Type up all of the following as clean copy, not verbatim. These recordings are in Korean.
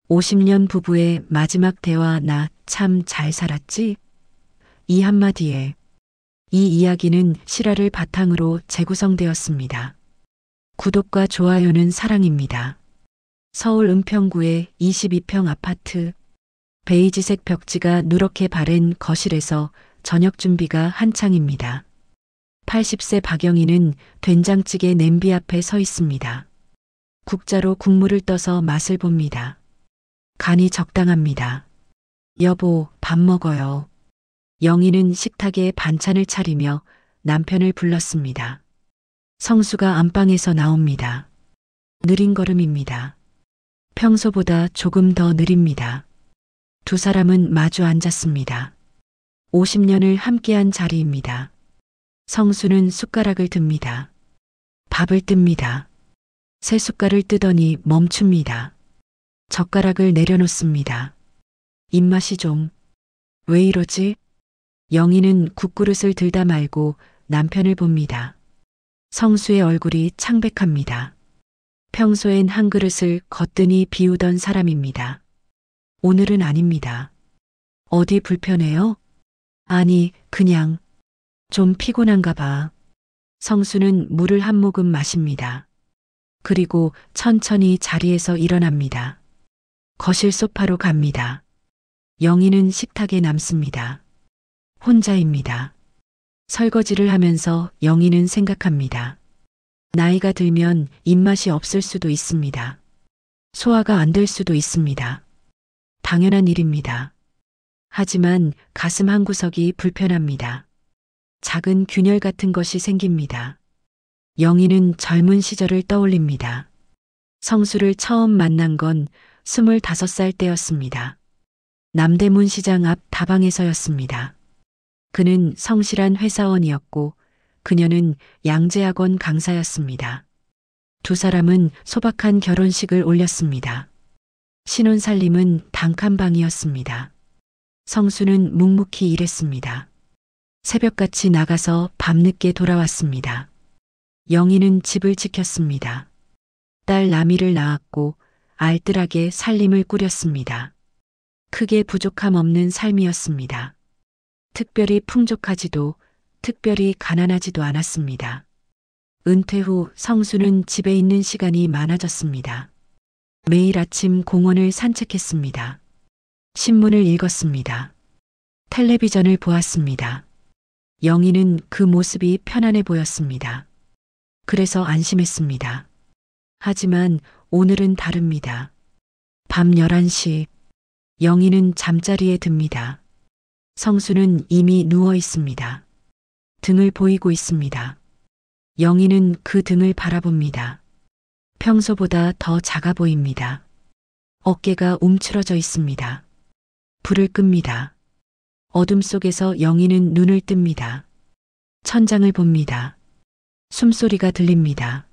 50년 부부의 마지막 대화 나 참 잘 살았지? 이 한마디에 이 이야기는 실화를 바탕으로 재구성되었습니다. 구독과 좋아요는 사랑입니다. 서울 은평구의 22평 아파트. 베이지색 벽지가 누렇게 바른 거실에서 저녁 준비가 한창입니다. 80세 박영희는 된장찌개 냄비 앞에 서 있습니다. 국자로 국물을 떠서 맛을 봅니다. 간이 적당합니다. 여보, 밥 먹어요. 영희는 식탁에 반찬을 차리며 남편을 불렀습니다. 성수가 안방에서 나옵니다. 느린 걸음입니다. 평소보다 조금 더 느립니다. 두 사람은 마주 앉았습니다. 50년을 함께한 자리입니다. 성수는 숟가락을 듭니다. 밥을 뜹니다. 새 숟갈을 뜨더니 멈춥니다. 젓가락을 내려놓습니다. 입맛이 좀. 왜 이러지? 영희는 국그릇을 들다 말고 남편을 봅니다. 성수의 얼굴이 창백합니다. 평소엔 한 그릇을 거뜬히 비우던 사람입니다. 오늘은 아닙니다. 어디 불편해요? 아니, 그냥 좀 피곤한가 봐. 성수는 물을 한 모금 마십니다. 그리고 천천히 자리에서 일어납니다. 거실 소파로 갑니다. 영희는 식탁에 남습니다. 혼자입니다. 설거지를 하면서 영희는 생각합니다. 나이가 들면 입맛이 없을 수도 있습니다. 소화가 안 될 수도 있습니다. 당연한 일입니다. 하지만 가슴 한구석이 불편합니다. 작은 균열 같은 것이 생깁니다. 영희는 젊은 시절을 떠올립니다. 성수를 처음 만난 건 25살 때였습니다. 남대문 시장 앞 다방에서였습니다. 그는 성실한 회사원이었고 그녀는 양재학원 강사였습니다. 두 사람은 소박한 결혼식을 올렸습니다. 신혼살림은 단칸방이었습니다. 성수는 묵묵히 일했습니다. 새벽같이 나가서 밤늦게 돌아왔습니다. 영희는 집을 지켰습니다. 딸 라미를 낳았고 알뜰하게 살림을 꾸렸습니다. 크게 부족함 없는 삶이었습니다. 특별히 풍족하지도 특별히 가난하지도 않았습니다. 은퇴 후 성수는 집에 있는 시간이 많아졌습니다. 매일 아침 공원을 산책했습니다. 신문을 읽었습니다. 텔레비전을 보았습니다. 영희는 그 모습이 편안해 보였습니다. 그래서 안심했습니다. 하지만 오늘은 다릅니다. 밤 11시, 영희는 잠자리에 듭니다. 성수는 이미 누워 있습니다. 등을 보이고 있습니다. 영희는 그 등을 바라봅니다. 평소보다 더 작아 보입니다. 어깨가 움츠러져 있습니다. 불을 끕니다. 어둠 속에서 영희는 눈을 뜹니다. 천장을 봅니다. 숨소리가 들립니다.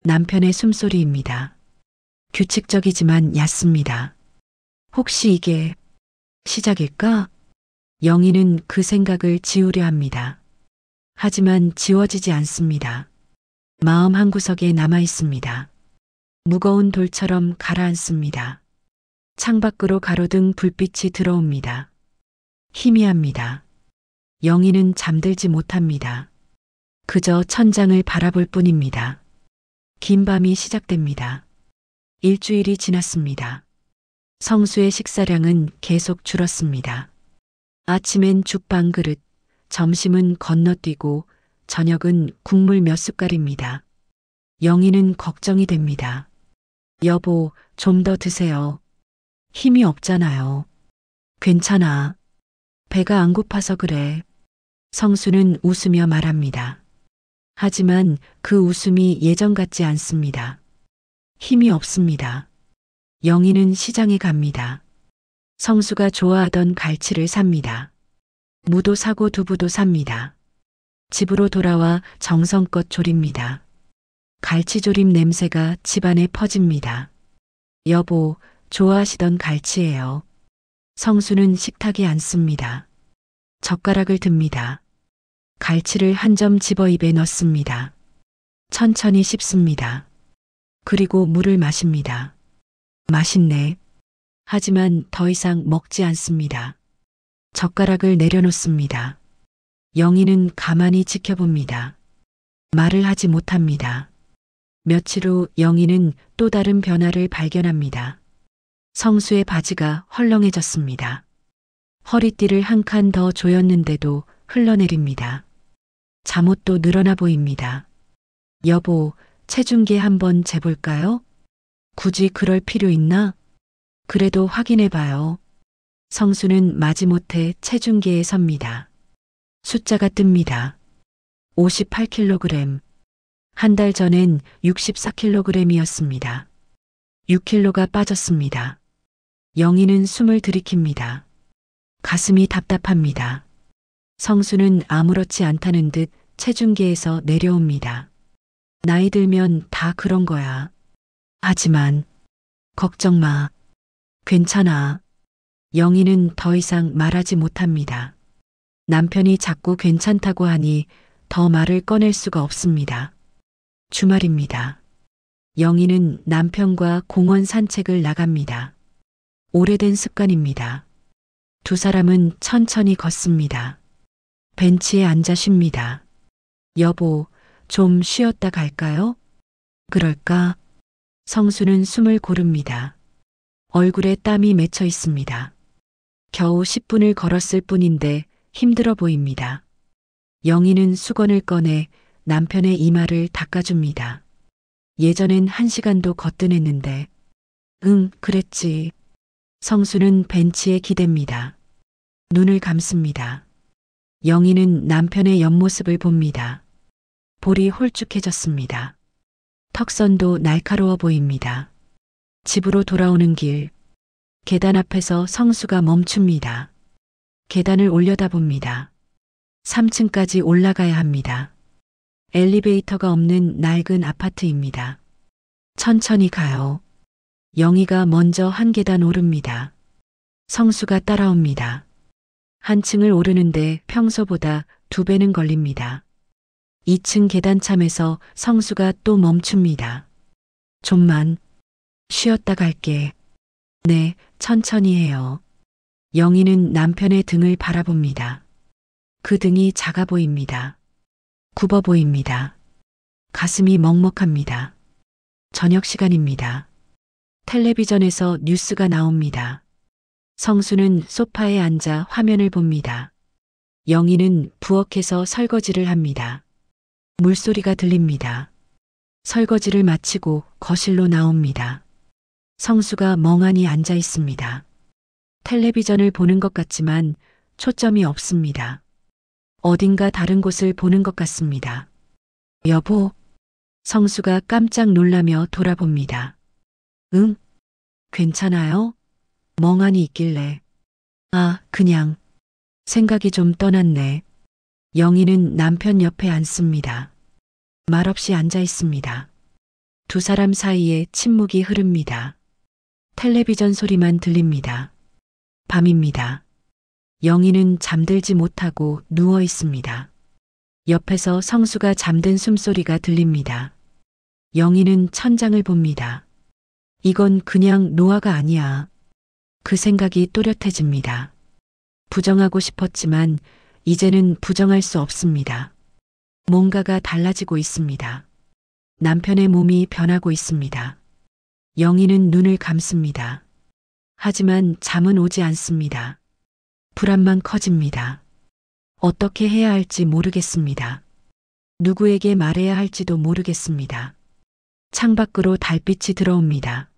남편의 숨소리입니다. 규칙적이지만 얕습니다. 혹시 이게 시작일까? 영희는 그 생각을 지우려 합니다. 하지만 지워지지 않습니다. 마음 한구석에 남아 있습니다. 무거운 돌처럼 가라앉습니다. 창밖으로 가로등 불빛이 들어옵니다. 희미합니다. 영희는 잠들지 못합니다. 그저 천장을 바라볼 뿐입니다. 긴 밤이 시작됩니다. 일주일이 지났습니다. 성수의 식사량은 계속 줄었습니다. 아침엔 죽 반 그릇, 점심은 건너뛰고 저녁은 국물 몇 숟갈입니다. 영희는 걱정이 됩니다. 여보, 좀 더 드세요. 힘이 없잖아요. 괜찮아. 배가 안 고파서 그래. 성수는 웃으며 말합니다. 하지만 그 웃음이 예전 같지 않습니다. 힘이 없습니다. 영희는 시장에 갑니다. 성수가 좋아하던 갈치를 삽니다. 무도 사고 두부도 삽니다. 집으로 돌아와 정성껏 조립니다. 갈치조림 냄새가 집안에 퍼집니다. 여보, 좋아하시던 갈치예요. 성수는 식탁에 앉습니다. 젓가락을 듭니다. 갈치를 한 점 집어 입에 넣습니다. 천천히 씹습니다. 그리고 물을 마십니다. 맛있네. 하지만 더 이상 먹지 않습니다. 젓가락을 내려놓습니다. 영희는 가만히 지켜봅니다. 말을 하지 못합니다. 며칠 후 영희는 또 다른 변화를 발견합니다. 성수의 바지가 헐렁해졌습니다. 허리띠를 한 칸 더 조였는데도 흘러내립니다. 잠옷도 늘어나 보입니다. 여보, 체중계 한번 재볼까요? 굳이 그럴 필요 있나? 그래도 확인해봐요. 성수는 마지못해 체중계에 섭니다. 숫자가 뜹니다. 58kg. 한 달 전엔 64kg이었습니다. 6kg가 빠졌습니다. 영희는 숨을 들이킵니다. 가슴이 답답합니다. 성수는 아무렇지 않다는 듯 체중계에서 내려옵니다. 나이 들면 다 그런 거야. 하지만 걱정 마. 괜찮아. 영희는 더 이상 말하지 못합니다. 남편이 자꾸 괜찮다고 하니 더 말을 꺼낼 수가 없습니다. 주말입니다. 영희는 남편과 공원 산책을 나갑니다. 오래된 습관입니다. 두 사람은 천천히 걷습니다. 벤치에 앉아 쉽니다. 여보, 좀 쉬었다 갈까요? 그럴까? 성수는 숨을 고릅니다. 얼굴에 땀이 맺혀 있습니다. 겨우 10분을 걸었을 뿐인데 힘들어 보입니다. 영희는 수건을 꺼내 남편의 이마를 닦아줍니다. 예전엔 1시간도 거뜬했는데. 응, 그랬지. 성수는 벤치에 기댑니다. 눈을 감습니다. 영희는 남편의 옆모습을 봅니다. 볼이 홀쭉해졌습니다. 턱선도 날카로워 보입니다. 집으로 돌아오는 길. 계단 앞에서 성수가 멈춥니다. 계단을 올려다봅니다. 3층까지 올라가야 합니다. 엘리베이터가 없는 낡은 아파트입니다. 천천히 가요. 영희가 먼저 한 계단 오릅니다. 성수가 따라옵니다. 한 층을 오르는데 평소보다 2배는 걸립니다. 2층 계단참에서 성수가 또 멈춥니다. 좀만 쉬었다 갈게. 네, 천천히 해요. 영희는 남편의 등을 바라봅니다. 그 등이 작아 보입니다. 굽어 보입니다. 가슴이 먹먹합니다. 저녁 시간입니다. 텔레비전에서 뉴스가 나옵니다. 성수는 소파에 앉아 화면을 봅니다. 영희는 부엌에서 설거지를 합니다. 물소리가 들립니다. 설거지를 마치고 거실로 나옵니다. 성수가 멍하니 앉아 있습니다. 텔레비전을 보는 것 같지만 초점이 없습니다. 어딘가 다른 곳을 보는 것 같습니다. 여보, 성수가 깜짝 놀라며 돌아봅니다. 응? 괜찮아요? 멍하니 있길래. 아, 그냥. 생각이 좀 떠났네. 영희는 남편 옆에 앉습니다. 말없이 앉아 있습니다. 두 사람 사이에 침묵이 흐릅니다. 텔레비전 소리만 들립니다. 밤입니다. 영희는 잠들지 못하고 누워 있습니다. 옆에서 성수가 잠든 숨소리가 들립니다. 영희는 천장을 봅니다. 이건 그냥 노화가 아니야. 그 생각이 또렷해집니다. 부정하고 싶었지만 이제는 부정할 수 없습니다. 뭔가가 달라지고 있습니다. 남편의 몸이 변하고 있습니다. 영희는 눈을 감습니다. 하지만 잠은 오지 않습니다. 불안만 커집니다. 어떻게 해야 할지 모르겠습니다. 누구에게 말해야 할지도 모르겠습니다. 창밖으로 달빛이 들어옵니다.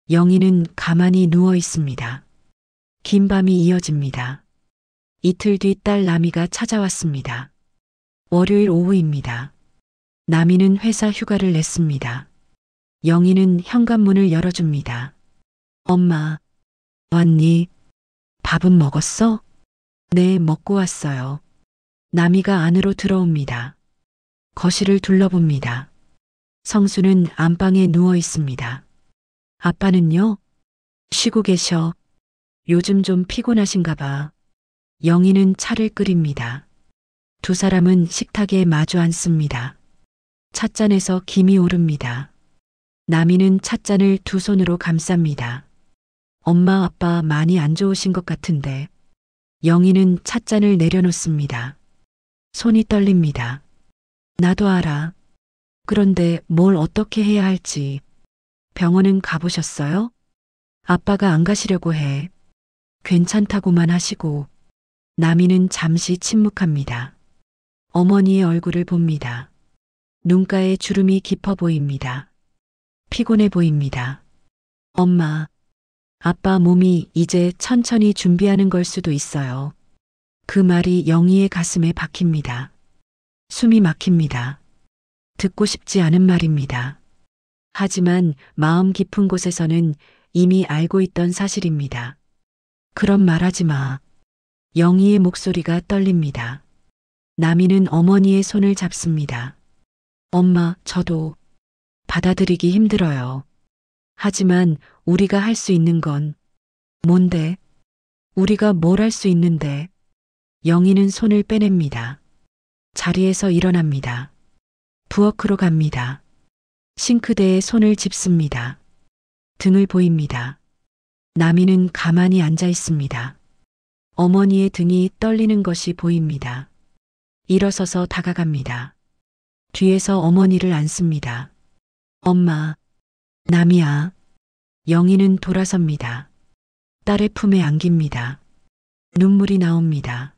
영희는 가만히 누워 있습니다. 긴 밤이 이어집니다. 이틀 뒤 딸 나미가 찾아왔습니다. 월요일 오후입니다. 나미는 회사 휴가를 냈습니다. 영희는 현관문을 열어줍니다. 엄마, 왔니? 밥은 먹었어? 네, 먹고 왔어요. 나미가 안으로 들어옵니다. 거실을 둘러봅니다. 성수는 안방에 누워 있습니다. 아빠는요? 쉬고 계셔. 요즘 좀 피곤하신가 봐. 영희는 차를 끓입니다. 두 사람은 식탁에 마주 앉습니다. 찻잔에서 김이 오릅니다. 나미는 찻잔을 두 손으로 감쌉니다. 엄마 아빠 많이 안 좋으신 것 같은데. 영희는 찻잔을 내려놓습니다. 손이 떨립니다. 나도 알아. 그런데 뭘 어떻게 해야 할지. 병원은 가보셨어요? 아빠가 안 가시려고 해. 괜찮다고만 하시고. 나미는 잠시 침묵합니다. 어머니의 얼굴을 봅니다. 눈가에 주름이 깊어 보입니다. 피곤해 보입니다. 엄마, 아빠 몸이 이제 천천히 준비하는 걸 수도 있어요. 그 말이 영희의 가슴에 박힙니다. 숨이 막힙니다. 듣고 싶지 않은 말입니다. 하지만 마음 깊은 곳에서는 이미 알고 있던 사실입니다. 그런 말하지 마. 영희의 목소리가 떨립니다. 나미는 어머니의 손을 잡습니다. 엄마, 저도 받아들이기 힘들어요. 하지만 우리가 할 수 있는 건 뭔데? 우리가 뭘 할 수 있는데? 영희는 손을 빼냅니다. 자리에서 일어납니다. 부엌으로 갑니다. 싱크대에 손을 짚습니다. 등을 보입니다. 나미는 가만히 앉아 있습니다. 어머니의 등이 떨리는 것이 보입니다. 일어서서 다가갑니다. 뒤에서 어머니를 안습니다. 엄마, 나미야. 영희는 돌아섭니다. 딸의 품에 안깁니다. 눈물이 나옵니다.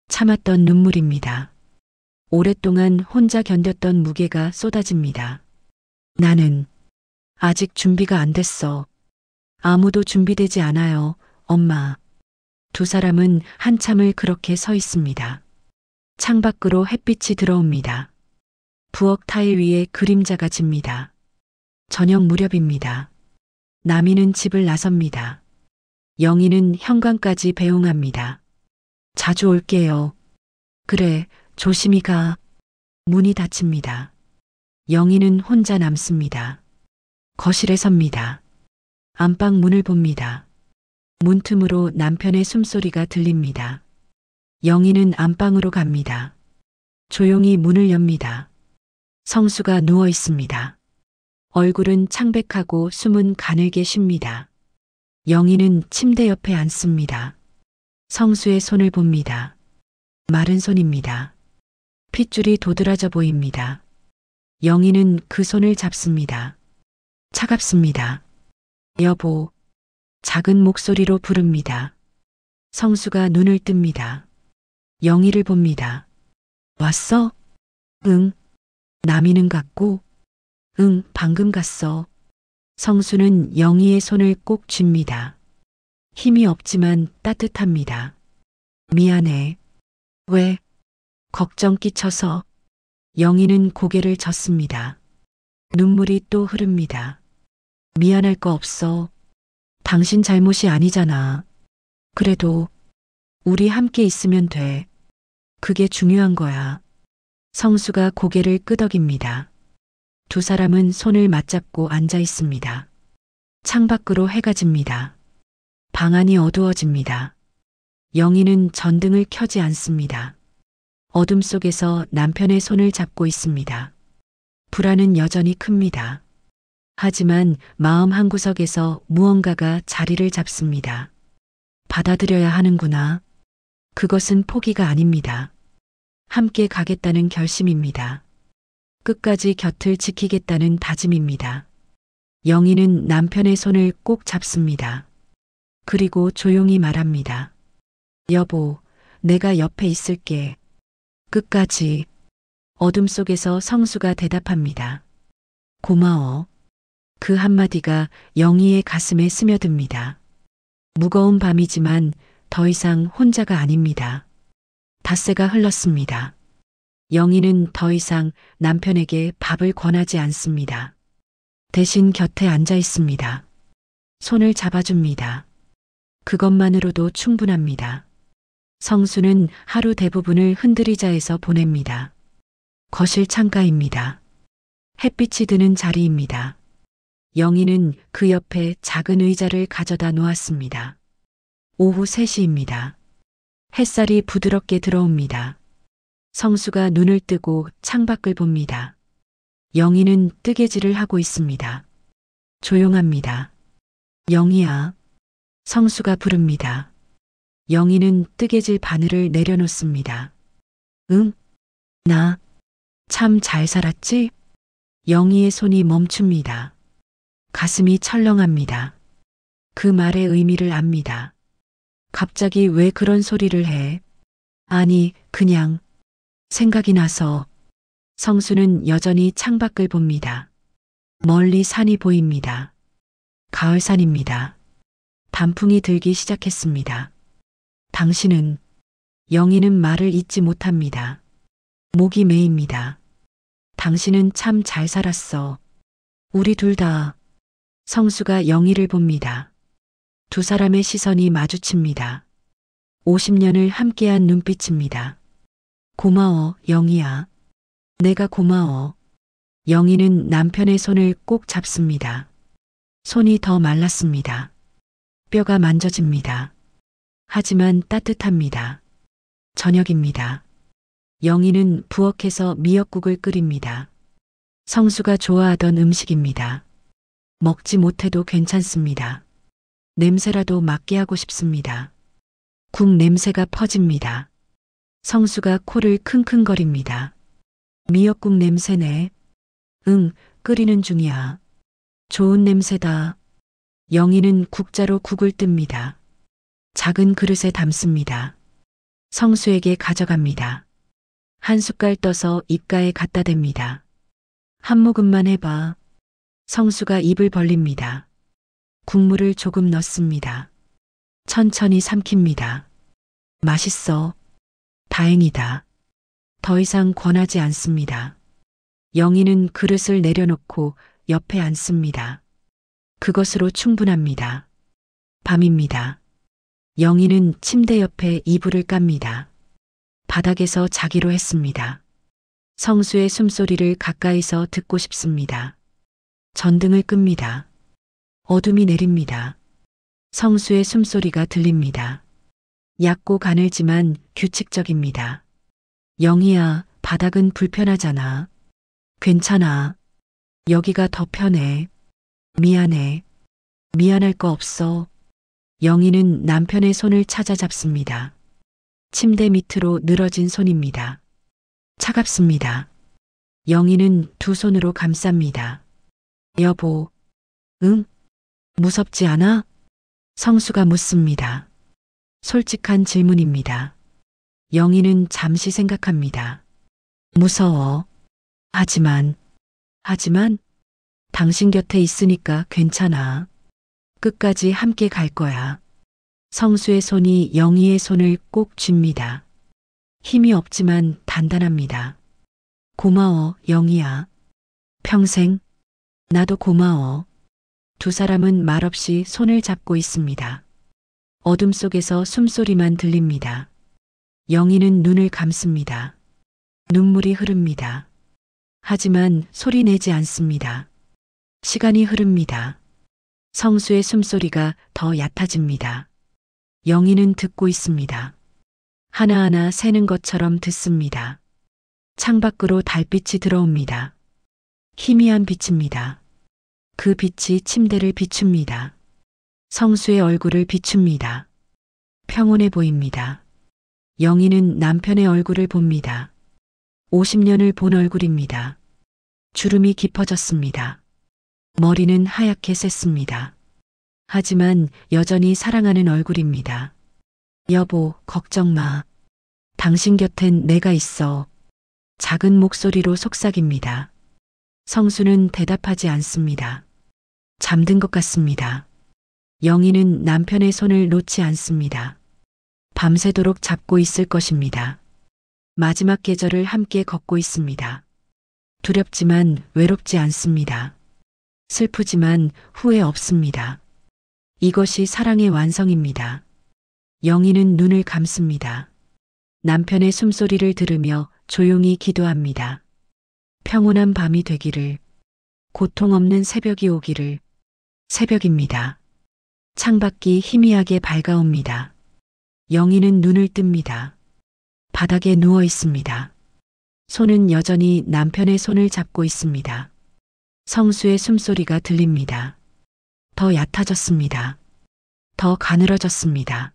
참았던 눈물입니다. 오랫동안 혼자 견뎠던 무게가 쏟아집니다. 나는 아직 준비가 안 됐어. 아무도 준비되지 않아요, 엄마. 두 사람은 한참을 그렇게 서 있습니다. 창밖으로 햇빛이 들어옵니다. 부엌 타일 위에 그림자가 집니다. 저녁 무렵입니다. 나미는 집을 나섭니다. 영희는 현관까지 배웅합니다. 자주 올게요. 그래, 조심히 가. 문이 닫힙니다. 영희는 혼자 남습니다. 거실에 섭니다. 안방 문을 봅니다. 문틈으로 남편의 숨소리가 들립니다. 영희는 안방으로 갑니다. 조용히 문을 엽니다. 성수가 누워 있습니다. 얼굴은 창백하고 숨은 가늘게 쉽니다. 영희는 침대 옆에 앉습니다. 성수의 손을 봅니다. 마른 손입니다. 핏줄이 도드라져 보입니다. 영희는 그 손을 잡습니다. 차갑습니다. 여보. 작은 목소리로 부릅니다. 성수가 눈을 뜹니다. 영희를 봅니다. 왔어? 응. 나미는 갔고? 응, 방금 갔어. 성수는 영희의 손을 꼭 쥡니다. 힘이 없지만 따뜻합니다. 미안해. 왜? 걱정 끼쳐서. 영희는 고개를 젓습니다. 눈물이 또 흐릅니다. 미안할 거 없어. 당신 잘못이 아니잖아. 그래도 우리 함께 있으면 돼. 그게 중요한 거야. 성수가 고개를 끄덕입니다. 두 사람은 손을 맞잡고 앉아 있습니다. 창밖으로 해가 집니다. 방 안이 어두워집니다. 영희는 전등을 켜지 않습니다. 어둠 속에서 남편의 손을 잡고 있습니다. 불안은 여전히 큽니다. 하지만 마음 한구석에서 무언가가 자리를 잡습니다. 받아들여야 하는구나. 그것은 포기가 아닙니다. 함께 가겠다는 결심입니다. 끝까지 곁을 지키겠다는 다짐입니다. 영희는 남편의 손을 꼭 잡습니다. 그리고 조용히 말합니다. 여보, 내가 옆에 있을게. 끝까지. 어둠 속에서 성수가 대답합니다. 고마워. 그 한마디가 영희의 가슴에 스며듭니다. 무거운 밤이지만 더 이상 혼자가 아닙니다. 닷새가 흘렀습니다. 영희는 더 이상 남편에게 밥을 권하지 않습니다. 대신 곁에 앉아 있습니다. 손을 잡아줍니다. 그것만으로도 충분합니다. 성수는 하루 대부분을 흔들의자에서 보냅니다. 거실 창가입니다. 햇빛이 드는 자리입니다. 영희는 그 옆에 작은 의자를 가져다 놓았습니다. 오후 3시입니다. 햇살이 부드럽게 들어옵니다. 성수가 눈을 뜨고 창밖을 봅니다. 영희는 뜨개질을 하고 있습니다. 조용합니다. 영희야. 성수가 부릅니다. 영희는 뜨개질 바늘을 내려놓습니다. 응? 나 참 잘 살았지? 영희의 손이 멈춥니다. 가슴이 철렁합니다. 그 말의 의미를 압니다. 갑자기 왜 그런 소리를 해? 아니, 그냥 생각이 나서. 성수는 여전히 창밖을 봅니다. 멀리 산이 보입니다. 가을산입니다. 단풍이 들기 시작했습니다. 당신은, 영희는 말을 잇지 못합니다. 목이 메입니다. 당신은 참 잘 살았어. 우리 둘 다. 성수가 영희를 봅니다. 두 사람의 시선이 마주칩니다. 50년을 함께한 눈빛입니다. 고마워, 영희야. 내가 고마워. 영희는 남편의 손을 꼭 잡습니다. 손이 더 말랐습니다. 뼈가 만져집니다. 하지만 따뜻합니다. 저녁입니다. 영희는 부엌에서 미역국을 끓입니다. 성수가 좋아하던 음식입니다. 먹지 못해도 괜찮습니다. 냄새라도 맡게 하고 싶습니다. 국 냄새가 퍼집니다. 성수가 코를 킁킁거립니다. 미역국 냄새네. 응, 끓이는 중이야. 좋은 냄새다. 영희는 국자로 국을 뜹니다. 작은 그릇에 담습니다. 성수에게 가져갑니다. 한 숟갈 떠서 입가에 갖다 댑니다. 한 모금만 해봐. 성수가 입을 벌립니다. 국물을 조금 넣습니다. 천천히 삼킵니다. 맛있어. 다행이다. 더 이상 권하지 않습니다. 영희는 그릇을 내려놓고 옆에 앉습니다. 그것으로 충분합니다. 밤입니다. 영희는 침대 옆에 이불을 깝니다. 바닥에서 자기로 했습니다. 성수의 숨소리를 가까이서 듣고 싶습니다. 전등을 끕니다. 어둠이 내립니다. 성수의 숨소리가 들립니다. 얕고 가늘지만 규칙적입니다. 영희야, 바닥은 불편하잖아. 괜찮아. 여기가 더 편해. 미안해. 미안할 거 없어. 영희는 남편의 손을 찾아 잡습니다. 침대 밑으로 늘어진 손입니다. 차갑습니다. 영희는 두 손으로 감쌉니다. 여보, 응? 무섭지 않아? 성수가 묻습니다. 솔직한 질문입니다. 영희는 잠시 생각합니다. 무서워. 하지만 당신 곁에 있으니까 괜찮아. 끝까지 함께 갈 거야. 성수의 손이 영희의 손을 꼭 쥡니다. 힘이 없지만 단단합니다. 고마워, 영희야. 평생. 나도 고마워. 두 사람은 말없이 손을 잡고 있습니다. 어둠 속에서 숨소리만 들립니다. 영희는 눈을 감습니다. 눈물이 흐릅니다. 하지만 소리 내지 않습니다. 시간이 흐릅니다. 성수의 숨소리가 더 얕아집니다. 영희는 듣고 있습니다. 하나하나 새는 것처럼 듣습니다. 창밖으로 달빛이 들어옵니다. 희미한 빛입니다. 그 빛이 침대를 비춥니다. 성수의 얼굴을 비춥니다. 평온해 보입니다. 영희는 남편의 얼굴을 봅니다. 50년을 본 얼굴입니다. 주름이 깊어졌습니다. 머리는 하얗게 셌습니다. 하지만 여전히 사랑하는 얼굴입니다. 여보, 걱정 마. 당신 곁엔 내가 있어. 작은 목소리로 속삭입니다. 성수는 대답하지 않습니다. 잠든 것 같습니다. 영희는 남편의 손을 놓지 않습니다. 밤새도록 잡고 있을 것입니다. 마지막 계절을 함께 걷고 있습니다. 두렵지만 외롭지 않습니다. 슬프지만 후회 없습니다. 이것이 사랑의 완성입니다. 영희는 눈을 감습니다. 남편의 숨소리를 들으며 조용히 기도합니다. 평온한 밤이 되기를, 고통 없는 새벽이 오기를. 새벽입니다. 창밖이 희미하게 밝아옵니다. 영희는 눈을 뜹니다. 바닥에 누워 있습니다. 손은 여전히 남편의 손을 잡고 있습니다. 성수의 숨소리가 들립니다. 더 얕아졌습니다. 더 가늘어졌습니다.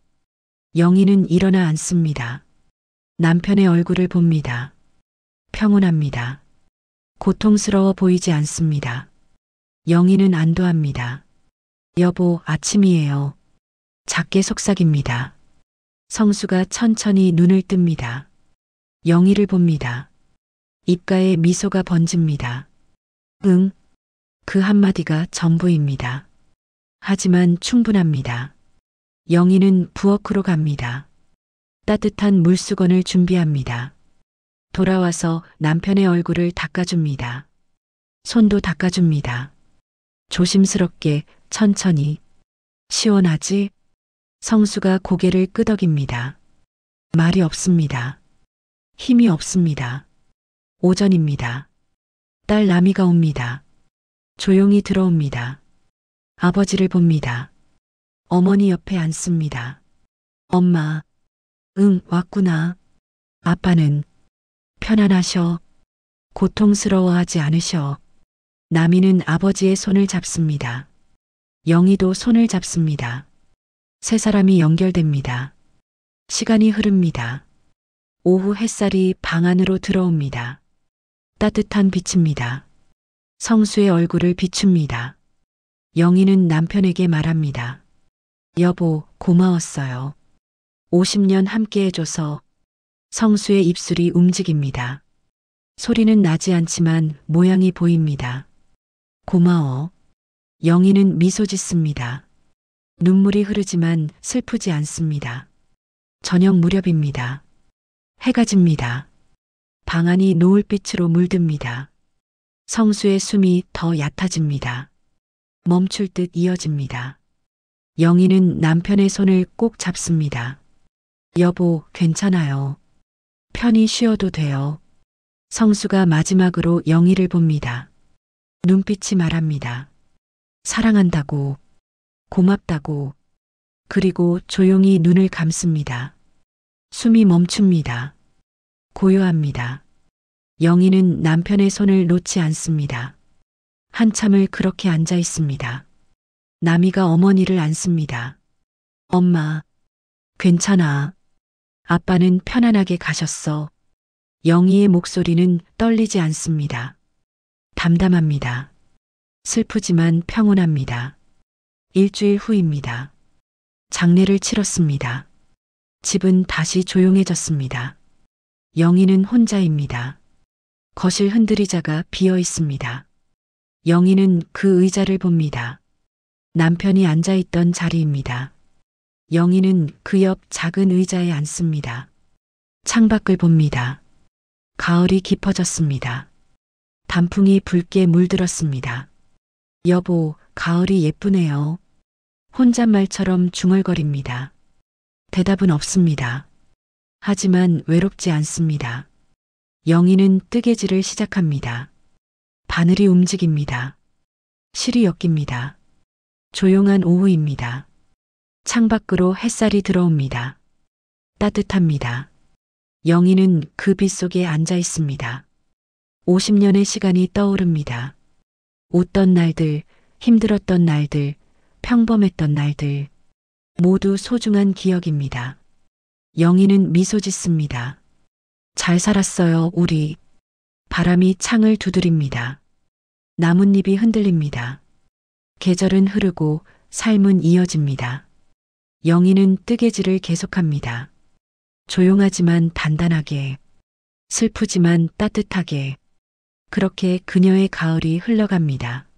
영희는 일어나 앉습니다. 남편의 얼굴을 봅니다. 평온합니다. 고통스러워 보이지 않습니다. 영희는 안도합니다. 여보, 아침이에요. 작게 속삭입니다. 성수가 천천히 눈을 뜹니다. 영희를 봅니다. 입가에 미소가 번집니다. 응. 그 한마디가 전부입니다. 하지만 충분합니다. 영희는 부엌으로 갑니다. 따뜻한 물수건을 준비합니다. 돌아와서 남편의 얼굴을 닦아줍니다. 손도 닦아줍니다. 조심스럽게, 천천히. 시원하지? 성수가 고개를 끄덕입니다. 말이 없습니다. 힘이 없습니다. 오전입니다. 딸 라미가 옵니다. 조용히 들어옵니다. 아버지를 봅니다. 어머니 옆에 앉습니다. 엄마, 응, 왔구나. 아빠는 편안하셔. 고통스러워하지 않으셔. 나미는 아버지의 손을 잡습니다. 영희도 손을 잡습니다. 세 사람이 연결됩니다. 시간이 흐릅니다. 오후 햇살이 방 안으로 들어옵니다. 따뜻한 빛입니다. 성수의 얼굴을 비춥니다. 영희는 남편에게 말합니다. 여보, 고마웠어요. 50년 함께 해줘서. 성수의 입술이 움직입니다. 소리는 나지 않지만 모양이 보입니다. 고마워. 영희는 미소 짓습니다. 눈물이 흐르지만 슬프지 않습니다. 저녁 무렵입니다. 해가 집니다. 방 안이 노을빛으로 물듭니다. 성수의 숨이 더 얕아집니다. 멈출 듯 이어집니다. 영희는 남편의 손을 꼭 잡습니다. 여보, 괜찮아요. 편히 쉬어도 돼요. 성수가 마지막으로 영희를 봅니다. 눈빛이 말합니다. 사랑한다고, 고맙다고, 그리고 조용히 눈을 감습니다. 숨이 멈춥니다. 고요합니다. 영희는 남편의 손을 놓지 않습니다. 한참을 그렇게 앉아 있습니다. 나미가 어머니를 안습니다. 엄마, 괜찮아. 아빠는 편안하게 가셨어. 영희의 목소리는 떨리지 않습니다. 담담합니다. 슬프지만 평온합니다. 일주일 후입니다. 장례를 치렀습니다. 집은 다시 조용해졌습니다. 영희는 혼자입니다. 거실 흔들의자가 비어 있습니다. 영희는 그 의자를 봅니다. 남편이 앉아있던 자리입니다. 영희는 그 옆 작은 의자에 앉습니다. 창밖을 봅니다. 가을이 깊어졌습니다. 단풍이 붉게 물들었습니다. 여보, 가을이 예쁘네요. 혼잣말처럼 중얼거립니다. 대답은 없습니다. 하지만 외롭지 않습니다. 영희는 뜨개질을 시작합니다. 바늘이 움직입니다. 실이 엮입니다. 조용한 오후입니다. 창밖으로 햇살이 들어옵니다. 따뜻합니다. 영희는 그 빛 속에 앉아 있습니다. 50년의 시간이 떠오릅니다. 웃던 날들, 힘들었던 날들, 평범했던 날들, 모두 소중한 기억입니다. 영희는 미소 짓습니다. 잘 살았어요, 우리. 바람이 창을 두드립니다. 나뭇잎이 흔들립니다. 계절은 흐르고 삶은 이어집니다. 영희는 뜨개질을 계속합니다. 조용하지만 단단하게, 슬프지만 따뜻하게, 그렇게 그녀의 가을이 흘러갑니다.